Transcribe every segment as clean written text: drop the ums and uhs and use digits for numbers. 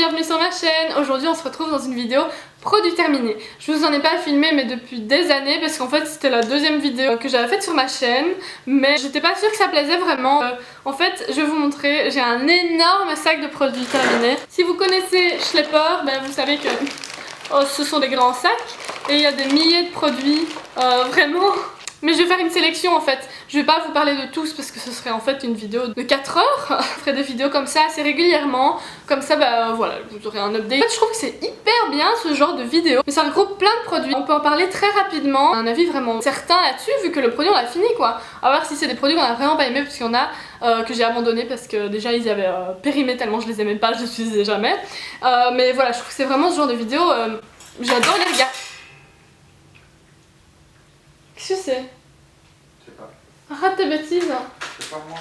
bienvenue sur ma chaîne. Aujourd'hui on se retrouve dans une vidéo produit terminé. Je vous en ai pas filmé mais depuis des années parce qu'en fait c'était la deuxième vidéo que j'avais faite sur ma chaîne, mais j'étais pas sûre que ça plaisait vraiment. En fait je vais vous montrer, j'ai un énorme sac de produits terminés. Si vous connaissez Schlepper, ben vous savez que ce sont des grands sacs et il y a des milliers de produits, vraiment. Mais je vais faire une sélection en fait, je vais pas vous parler de tous parce que ce serait en fait une vidéo de 4 heures. Je ferai des vidéos comme ça assez régulièrement, comme ça bah voilà, vous aurez un update. En fait je trouve que c'est hyper bien ce genre de vidéo, mais ça regroupe plein de produits, on peut en parler très rapidement, un avis vraiment certain là-dessus vu que le produit on l'a fini quoi. À voir si c'est des produits qu'on a vraiment pas aimé parce qu'il y en a que j'ai abandonné parce que déjà ils avaient périmé tellement je les aimais pas, je les utilisais jamais. Mais voilà, je trouve que c'est vraiment ce genre de vidéo, j'adore les regarder. Qu'est-ce que c'est? Je sais pas. Arrête tes bêtises. C'est pas moi.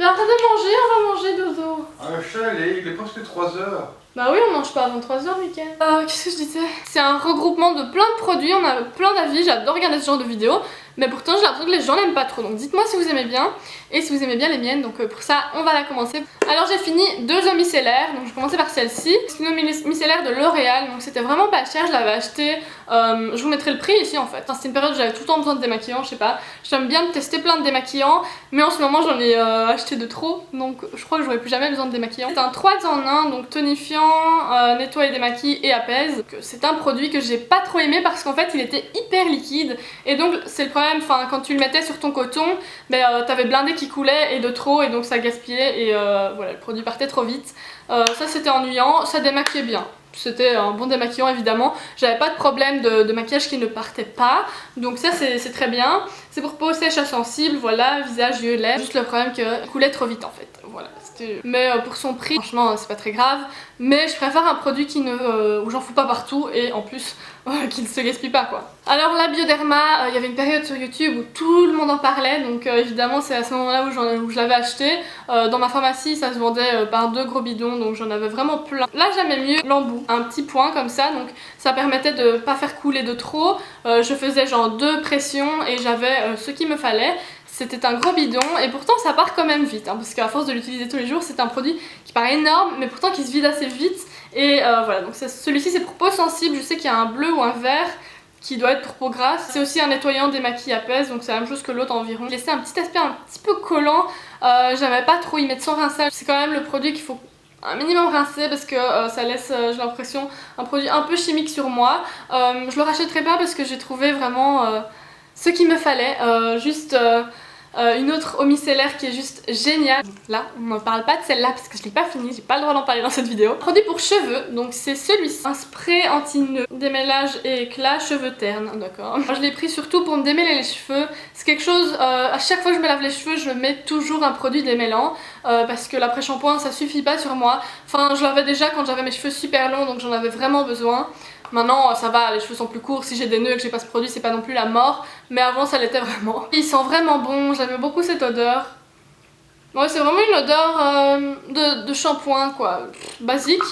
Mais arrête de manger, on va manger dodo. Ah, le chat, il est presque 3 heures. Bah oui, on mange pas avant 3 heures, Mickaël. Qu'est-ce que je disais? C'est un regroupement de plein de produits, on a plein d'avis, j'adore regarder ce genre de vidéos. Mais pourtant j'ai l'impression que les gens n'aiment pas trop. Donc dites-moi si vous aimez bien et si vous aimez bien les miennes. Donc pour ça on va la commencer. Alors j'ai fini 2 eaux micellaires. Donc je vais commencer par celle-ci. C'est une eau micellaire de L'Oréal. Donc c'était vraiment pas cher, je l'avais acheté. Je vous mettrai le prix ici en fait. C'était une période où j'avais tout le temps besoin de démaquillants, je sais pas. J'aime bien tester plein de démaquillants. Mais en ce moment j'en ai acheté de trop. Donc je crois que j'aurai plus jamais besoin de démaquillants. C'est un 3 en 1. Donc tonifiant, nettoie et démaquille et apaise. C'est un produit que j'ai pas trop aimé parce qu'en fait il était hyper liquide. Et donc c'est le problème. Enfin, quand tu le mettais sur ton coton, ben, t'avais blindé qui coulait et de trop et donc ça gaspillait et voilà, le produit partait trop vite. Ça c'était ennuyant, ça démaquillait bien. C'était un bon démaquillant évidemment, j'avais pas de problème de maquillage qui ne partait pas, donc ça c'est très bien. C'est pour peau sèche à sensible, voilà, visage, yeux, lèvres, juste le problème que coulait trop vite en fait, voilà. Mais pour son prix, franchement c'est pas très grave, mais je préfère un produit qui ne, où j'en fous pas partout et en plus qui ne se gaspille pas quoi. Alors la Bioderma, il y avait une période sur YouTube où tout le monde en parlait, donc évidemment c'est à ce moment là où je l'avais acheté. Dans ma pharmacie ça se vendait par 2 gros bidons, donc j'en avais vraiment plein. Là j'aimais mieux l'embout, un petit point comme ça, donc ça permettait de pas faire couler de trop. Je faisais genre 2 pressions et j'avais ce qu'il me fallait. C'était un gros bidon et pourtant ça part quand même vite, hein, parce qu'à force de l'utiliser tous les jours c'est un produit qui paraît énorme mais pourtant qui se vide assez vite. Et voilà, donc celui-ci c'est pour peau sensible, je sais qu'il y a un bleu ou un vert qui doit être pour peau grasse. C'est aussi un nettoyant démaquille apaise, donc c'est la même chose que l'autre environ. Il laissait un petit aspect un petit peu collant, j'aimais pas trop y mettre sans rinçage. C'est quand même le produit qu'il faut un minimum rincer parce que ça laisse, j'ai l'impression, un produit un peu chimique sur moi. Je le rachèterai pas parce que j'ai trouvé vraiment ce qu'il me fallait, une autre eau micellaire qui est juste géniale. Là, on ne parle pas de celle-là parce que je l'ai pas finie, j'ai pas le droit d'en parler dans cette vidéo. Produit pour cheveux, donc c'est celui-ci. Un spray anti-nœud, démêlage et éclat, cheveux ternes, d'accord. Je l'ai pris surtout pour me démêler les cheveux. C'est quelque chose, à chaque fois que je me lave les cheveux, je mets toujours un produit démêlant. Parce que l'après-shampoing ça suffit pas sur moi. Enfin, je l'avais déjà quand j'avais mes cheveux super longs, donc j'en avais vraiment besoin. Maintenant ça va, les cheveux sont plus courts, si j'ai des nœuds et que j'ai pas ce produit c'est pas non plus la mort, mais avant ça l'était vraiment. Il sent vraiment bon, j'aime beaucoup cette odeur. Ouais, c'est vraiment une odeur de shampoing quoi, basique,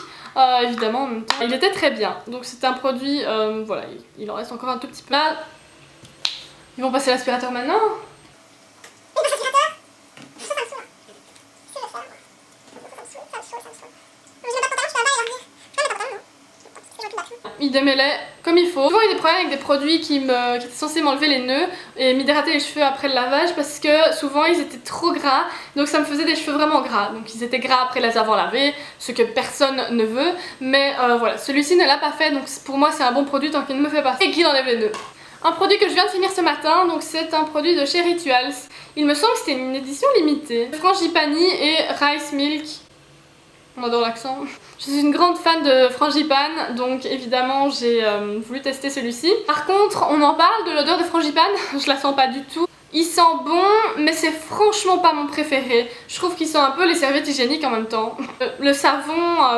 évidemment en même temps. Il était très bien, donc c'était un produit, voilà, il en reste encore un tout petit peu. Là, ils vont passer l'aspirateur maintenant. Il démêlait comme il faut. Souvent il y a des problèmes avec des produits qui étaient censés m'enlever les nœuds et m'hydrater les cheveux après le lavage parce que souvent ils étaient trop gras, donc ça me faisait des cheveux vraiment gras. Donc ils étaient gras après les avoir lavés, ce que personne ne veut, mais voilà, celui-ci ne l'a pas fait, donc pour moi c'est un bon produit tant qu'il ne me fait pas et qu'il enlève les nœuds. Un produit que je viens de finir ce matin, donc c'est un produit de chez Rituals. Il me semble que c'était une édition limitée. Frangipani et Rice Milk. On adore l'accent. Je suis une grande fan de frangipane, donc évidemment j'ai voulu tester celui-ci. Par contre, on en parle de l'odeur de frangipane, je la sens pas du tout. Il sent bon, mais c'est franchement pas mon préféré. Je trouve qu'il sent un peu les serviettes hygiéniques en même temps. Le savon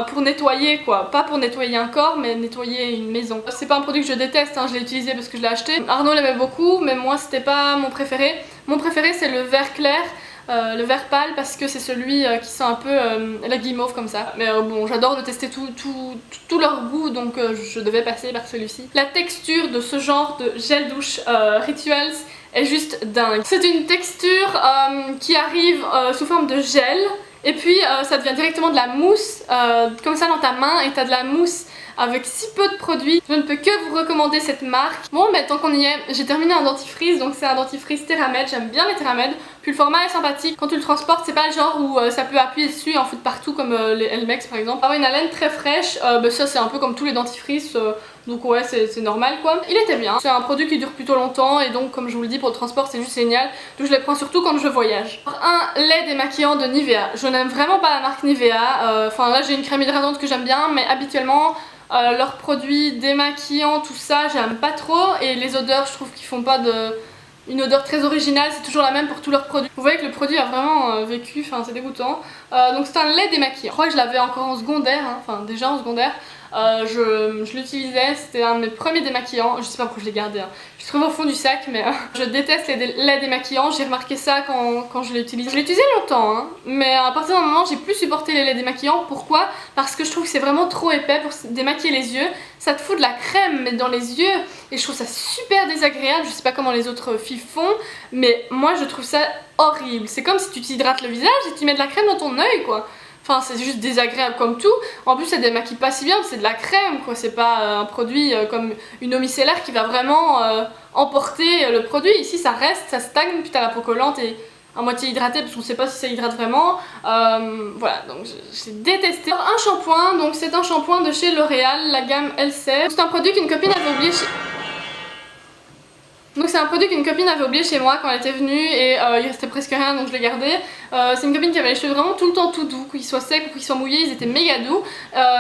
pour nettoyer quoi, pas pour nettoyer un corps, mais nettoyer une maison. C'est pas un produit que je déteste, hein, je l'ai utilisé parce que je l'ai acheté. Arnaud l'aimait beaucoup, mais moi c'était pas mon préféré. Mon préféré c'est le vert clair. Le vert pâle parce que c'est celui qui sent un peu la guimauve comme ça. Mais bon, j'adore de tester tout leur goût, donc je devais passer par celui-ci. La texture de ce genre de gel douche Rituals est juste dingue. C'est une texture qui arrive sous forme de gel Et puis ça devient directement de la mousse comme ça dans ta main et t'as de la mousse avec si peu de produits. Je ne peux que vous recommander cette marque. Bon mais tant qu'on y est, j'ai terminé un dentifrice, donc c'est un dentifrice Theramed, j'aime bien les Theramed. Puis le format est sympathique, quand tu le transportes c'est pas le genre où ça peut appuyer dessus et en foutre partout comme les Elmex par exemple. Avoir une haleine très fraîche, ça c'est un peu comme tous les dentifrices, donc ouais c'est normal quoi. Il était bien, c'est un produit qui dure plutôt longtemps et donc comme je vous le dis pour le transport c'est juste génial. Donc je les prends surtout quand je voyage. Un lait démaquillant de Nivea, je n'aime vraiment pas la marque Nivea, enfin là j'ai une crème hydratante que j'aime bien mais habituellement leurs produits démaquillants, tout ça, j'aime pas trop. Et les odeurs, je trouve qu'ils font pas une odeur très originale, c'est toujours la même pour tous leurs produits. Vous voyez que le produit a vraiment vécu, enfin c'est dégoûtant. Donc c'est un lait démaquillant. Je crois que je l'avais encore en secondaire, hein, enfin déjà en secondaire. Je l'utilisais, c'était un de mes premiers démaquillants, je sais pas pourquoi je l'ai gardé, hein. Je le trouve au fond du sac mais je déteste les laits démaquillants, j'ai remarqué ça quand je l'ai utilisé. Je l'ai utilisé longtemps hein, mais à partir d'un moment j'ai plus supporté les laits démaquillants. Pourquoi? Parce que je trouve que c'est vraiment trop épais pour démaquiller les yeux, ça te fout de la crème mais dans les yeux et je trouve ça super désagréable. Je sais pas comment les autres filles font mais moi je trouve ça horrible, c'est comme si tu t'hydrates le visage et tu mets de la crème dans ton œil quoi. Enfin c'est juste désagréable comme tout. En plus ça démaquille pas si bien, c'est de la crème quoi, c'est pas un produit comme une eau micellaire qui va vraiment emporter le produit. Ici ça reste, ça stagne, puis t'as la peau collante et à moitié hydratée parce qu'on sait pas si ça hydrate vraiment. Voilà, donc j'ai détesté. Alors, un shampoing, donc c'est un shampoing de chez L'Oréal, la gamme Elseve. C'est un produit qu'une copine avait oublié chez... Donc c'est un produit qu'une copine avait oublié chez moi quand elle était venue et il restait presque rien donc je l'ai gardé. C'est une copine qui avait les cheveux vraiment tout le temps tout doux, qu'ils soient secs ou qu'ils soient mouillés, ils étaient méga doux.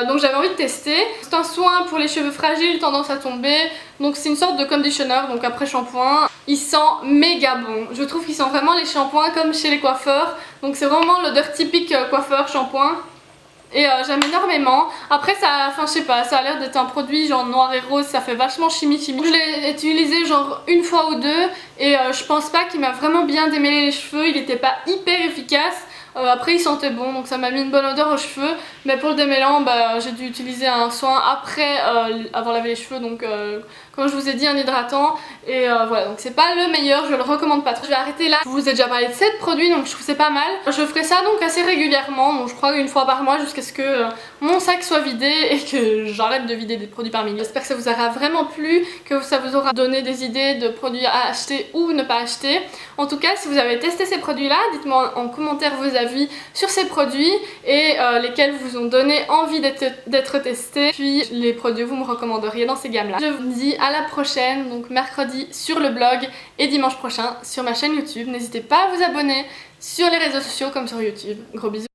Donc j'avais envie de tester. C'est un soin pour les cheveux fragiles, tendance à tomber. Donc c'est une sorte de conditioner, donc après shampoing. Il sent méga bon. Je trouve qu'il sent vraiment les shampoings comme chez les coiffeurs. Donc c'est vraiment l'odeur typique coiffeur shampoing. Et j'aime énormément. Après ça, enfin je sais pas, ça a l'air d'être un produit genre noir et rose, ça fait vachement chimie. Je l'ai utilisé genre une fois ou deux et je pense pas qu'il m'a vraiment bien démêlé les cheveux, il était pas hyper efficace. Après il sentait bon donc ça m'a mis une bonne odeur aux cheveux, mais pour le démêlant j'ai dû utiliser un soin après avoir lavé les cheveux, donc comme je vous ai dit un hydratant et voilà, donc c'est pas le meilleur, je le recommande pas trop. Je vais arrêter là, je vous ai déjà parlé de 7 produits donc je trouve c'est pas mal. Je ferai ça donc assez régulièrement, donc je crois une fois par mois jusqu'à ce que mon sac soit vidé et que j'arrête de vider des produits par milliers. J'espère que ça vous aura vraiment plu, que ça vous aura donné des idées de produits à acheter ou ne pas acheter. En tout cas si vous avez testé ces produits là, dites-moi en commentaire vos avis sur ces produits et lesquels vous ont donné envie d'être testés, puis les produits que vous me recommanderiez dans ces gammes là. Je vous dis à la prochaine, donc mercredi sur le blog et dimanche prochain sur ma chaîne YouTube. N'hésitez pas à vous abonner sur les réseaux sociaux comme sur YouTube. Gros bisous.